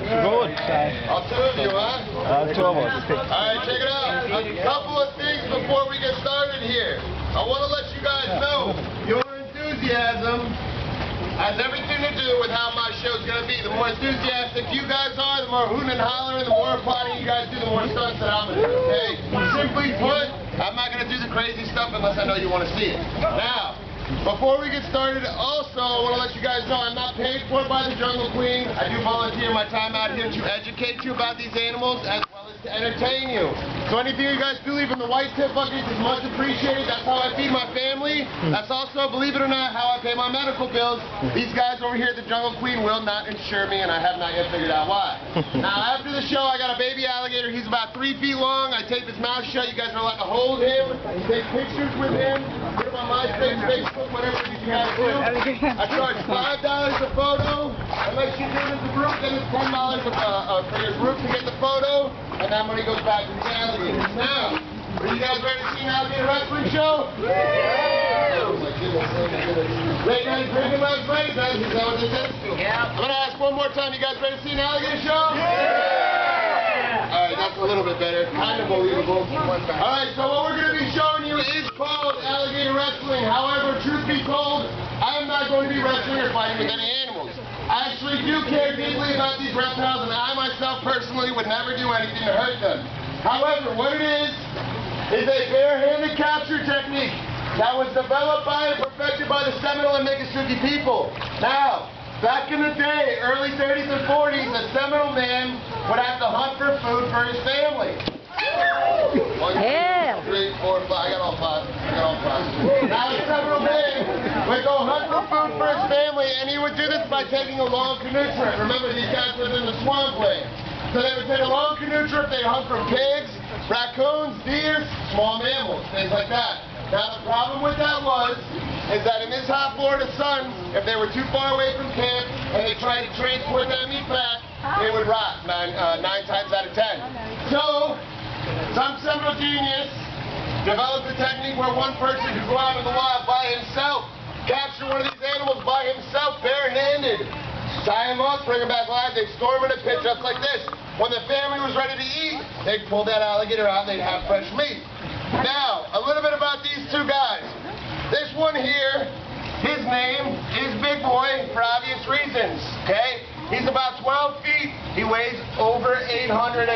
Good. All two of you, huh? Two of us. Alright, check it out. A couple of things before we get started here. I want to let you guys know your enthusiasm has everything to do with how my show's going to be. The more enthusiastic you guys are, the more hooting and hollering, the more partying you guys do, the more stunts that I'm going to do, okay? Simply put, I'm not going to do the crazy stuff unless I know you want to see it. Now, before we get started, also, I want to let you guys know I'm not paid for by the Jungle Queen. I do volunteer my time out here to educate you about these animals as well as to entertain you. So anything you guys do, even the white tip buckets, is much appreciated. That's how I feed my family. That's also, believe it or not, how I pay my medical bills. These guys over here at the Jungle Queen will not insure me, and I have not yet figured out why. Now, after the show, I got a baby alligator. He's about 3 feet long. I tape his mouth shut. You guys are allowed to hold him, take pictures with him, put him on MySpace, Facebook, whatever it is you guys do. I charge $5 a photo. Unless you do it as a group, then it's $10 for your group to get the photo, and that money goes back to the alligators. Now, are you guys ready to see an alligator wrestling show? Yeah! Oh my goodness. Great guys drinking last night, is that what they said? Yeah. I'm going to ask one more time, you guys ready to see an alligator show? Yeah! Alright, that's a little bit better. Kind of believable. Alright, so what we're going to be showing you is called alligator wrestling. However, truth be told, I am not going to be wrestling or fighting with any animals. I actually do care deeply about these reptiles, and I myself personally would never do anything to hurt them. However, what it is a bare-handed capture technique that was developed by and perfected by the Seminole and Miccosukee people. Now, back in the day, early 30s and 40s, a Seminole man would have to hunt for food for his family. 1, 2, 3, 4, 5. I got all 5. Now, a Seminole man would go hunt for food for his family, and he would do this by taking a long canoe trip. Remember, these guys lived in the swampland. So they would take a long canoe trip. They'd hunt for pigs, raccoons, deer, small mammals, things like that. Now, the problem with that is that in this hot Florida sun, if they were too far away from camp and they tried to transport that meat back, they would rot 9 times out of 10. So, some Seminole genius developed a technique where one person could go out in the wild by himself, capture one of these animals by himself, barehanded, tie him up, bring him back alive, they'd store him in a pit just like this. When the family was ready to eat, they'd pull that alligator out and they'd have fresh meat. Now, a little bit about these two guys. This one here, his name is Big Boy for obvious reasons, okay? He's about 12 feet. He weighs over 850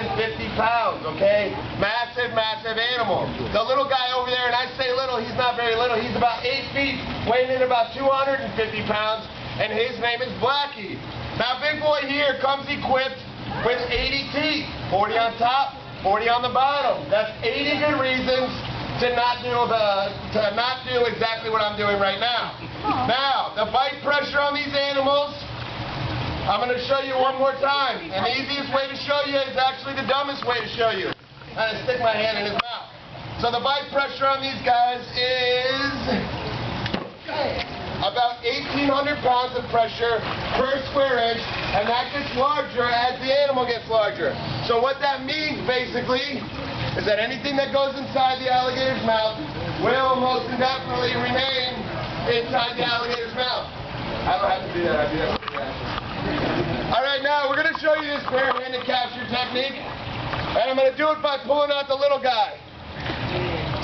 pounds, okay? Massive, massive animal. The little guy over there, and I say little, he's not very little. He's about 8 feet, weighing in about 250 pounds, and his name is Blackie. Now, Big Boy here comes equipped with 80 teeth, 40 on top, 40 on the bottom. That's 80 good reasons to not do exactly what I'm doing right now. Now, the bite pressure on these animals, I'm going to show you one more time. And the easiest way to show you is actually the dumbest way to show you. I'm going to stick my hand in his mouth. So the bite pressure on these guys is about 1,800 pounds of pressure per square inch, and that gets larger as the animal gets larger. So what that means, basically, is that anything that goes inside the alligator's mouth will most indefinitely remain inside the alligator's mouth. I don't have to do that, I do that. Alright, now we're going to show you this bare-handed capture technique, and I'm going to do it by pulling out the little guy.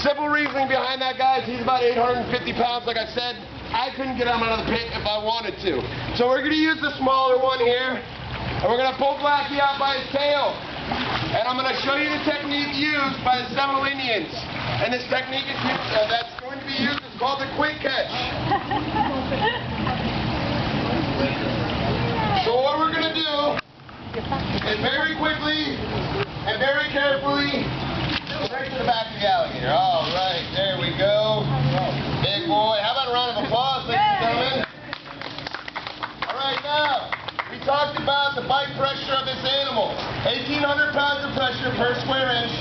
Simple reasoning behind that, guys, he's about 850 pounds, like I said. I couldn't get him out of the pit if I wanted to. So we're going to use the smaller one here, and we're going to pull Blackie out by his tail. And I'm going to show you the technique used by the Seminole Indians. And this technique is that's going to be used is called the quick catch. So what we're going to do is very quickly and very carefully straight to the back of the alligator. All right, there we go. Big boy. How about a round of applause, ladies and gentlemen? All right, now, we talked about the bite pressure of this animal. 1,800 pounds of pressure per square inch.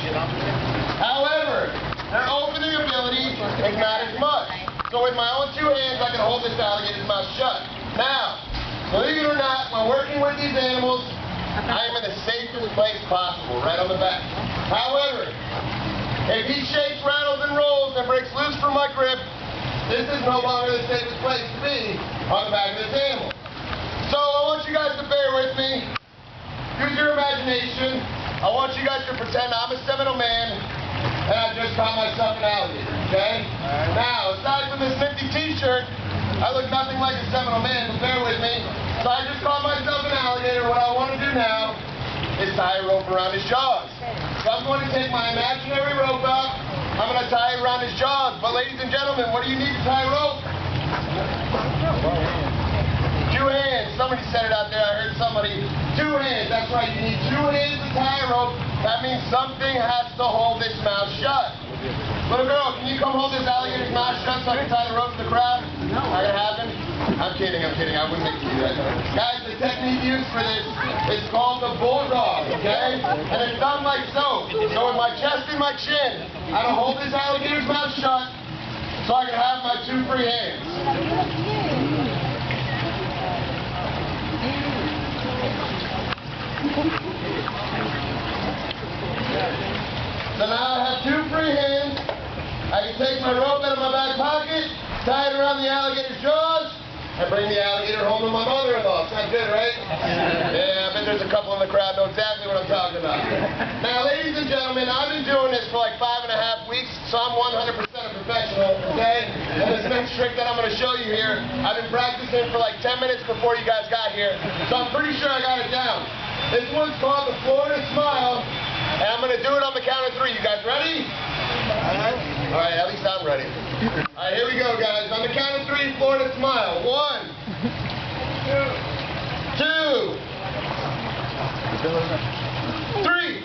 However, their opening ability is not as much. So with my own 2 hands, I can hold this alligator's mouth shut. Now, believe it or not, when working with these animals, I am in the safest place possible, right on the back. However, if he shakes, rattles, and rolls and breaks loose from my grip, this is no longer the safest place to be on the back of this animal. So I want you guys to bear with me. imagination, I want you guys to pretend I'm a Seminole man and I just caught myself an alligator, okay? Now, aside from this nifty t-shirt, I look nothing like a Seminole man, but bear with me. So I just caught myself an alligator. What I want to do now is tie a rope around his jaws. So I'm going to take my imaginary rope up. I'm going to tie it around his jaws. But ladies and gentlemen, what do you need to tie a rope? 2 hands. Somebody said it out there. I heard somebody. 2 hands. That's right. You need 2 hands to tie a rope. That means something has to hold this mouth shut. Little girl, can you come hold this alligator's mouth shut so I can tie the rope to the crowd? Not gonna happen? I'm kidding. I wouldn't make you do that. Guys, the technique used for this is called the bulldog, okay? And it's done like so. So with my chest and my chin, I'm gonna hold this alligator's mouth shut so I can have my 2 free hands. So now I have 2 free hands. I can take my rope out of my back pocket, tie it around the alligator's jaws, and bring the alligator home to my mother-in-law. Sounds good, right? Yeah, I bet there's a couple in the crowd know exactly what I'm talking about. Now, ladies and gentlemen, I've been doing this for like 5.5 weeks, so I'm 100% a professional, okay? And this next trick that I'm going to show you here, I've been practicing for like 10 minutes before you guys got here, so I'm pretty sure I got it down. This one's called the Florida Smile, and I'm going to do it on the count of 3. You guys ready? All right, at least I'm ready. All right, here we go, guys. On the count of 3, Florida Smile. 1, 2. Three.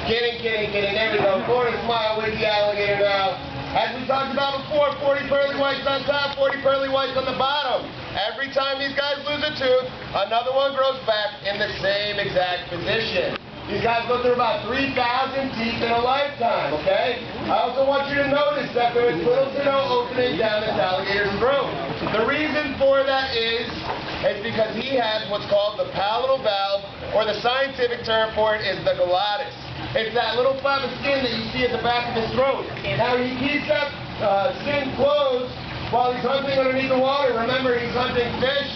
Kidding. There we go. Florida Smile with the alligator now. As we talked about before, 40 pearly whites on top, 40 pearly whites on the bottom. Every time these guys lose a tooth, another one grows back in the same exact position. These guys go through about 3,000 teeth in a lifetime, okay? I also want you to notice that there is little to no opening down this alligator's throat. The reason for that is because he has what's called the palatal valve, or the scientific term for it is the glottis. It's that little flap of skin that you see at the back of his throat. Now, he keeps that skin closed while he's hunting underneath the water. Remember, he's hunting fish,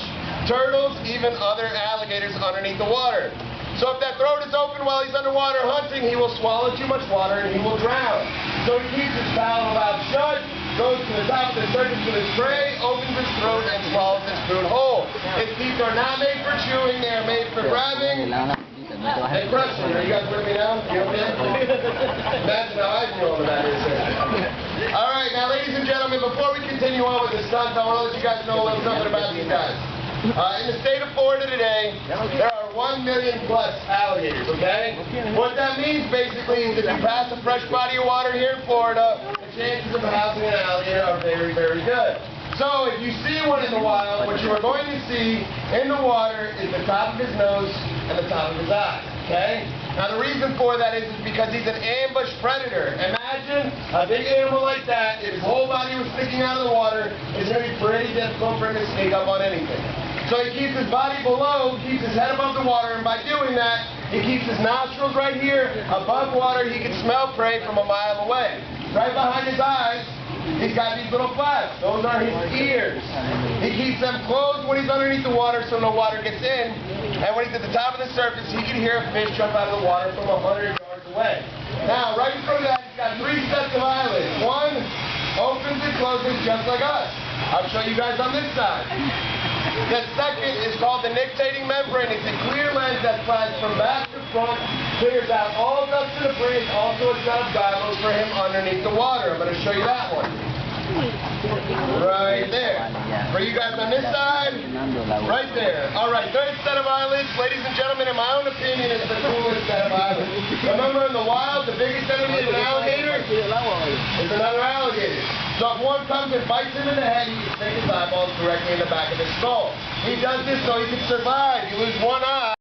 turtles, even other alligators underneath the water. So if that throat is open while he's underwater hunting, he will swallow too much water and he will drown. So he keeps his palatal valve shut, goes to the top of the surface with his prey, opens his throat, and swallows his food whole. His teeth are not made for chewing, they are made for grabbing and crushing. Are you guys with me now? You okay? That's how I feel about it. Alright, now ladies and gentlemen, before we continue on with the stunts, I want to let you guys know a little something about these guys. In the state of Florida today, there are 1 million plus alligators, okay? What that means basically is if you pass a fresh body of water here in Florida, the chances of housing an alligator are very, very good. So if you see one in the wild, what you are going to see in the water is the top of his nose and the top of his eyes, okay? Now the reason for that is because he's an ambush predator. Imagine a big animal like that, if his whole body was sticking out of the water, it's going to be pretty difficult for him to sneak up on anything. So he keeps his body below, keeps his head above the water, and by doing that, he keeps his nostrils right here above water. He can smell prey from a mile away. Right behind his eyes, he's got these little flaps. Those are his ears. He keeps them closed when he's underneath the water so no water gets in. And when he's at the top of the surface, he can hear a fish jump out of the water from 100 yards away. Now, right in front of that, he's got 3 sets of eyelids. One opens and closes just like us. I'll show you guys on this side. The second is called the nictating membrane. It's a clear lens that slides from back to front, clears out all ducts in the bridge, also a set of goggles for him underneath the water. I'm going to show you that one. Right there. For you guys on this side, right there. Alright, third set of eyelids, ladies and gentlemen, in my own opinion, is the coolest set of eyelids. Remember, in the wild, the biggest enemy of an alligator is another alligator. So if one comes and bites him in the head, he can stick his eyeballs directly in the back of his skull. He does this so he can survive. You lose one eye.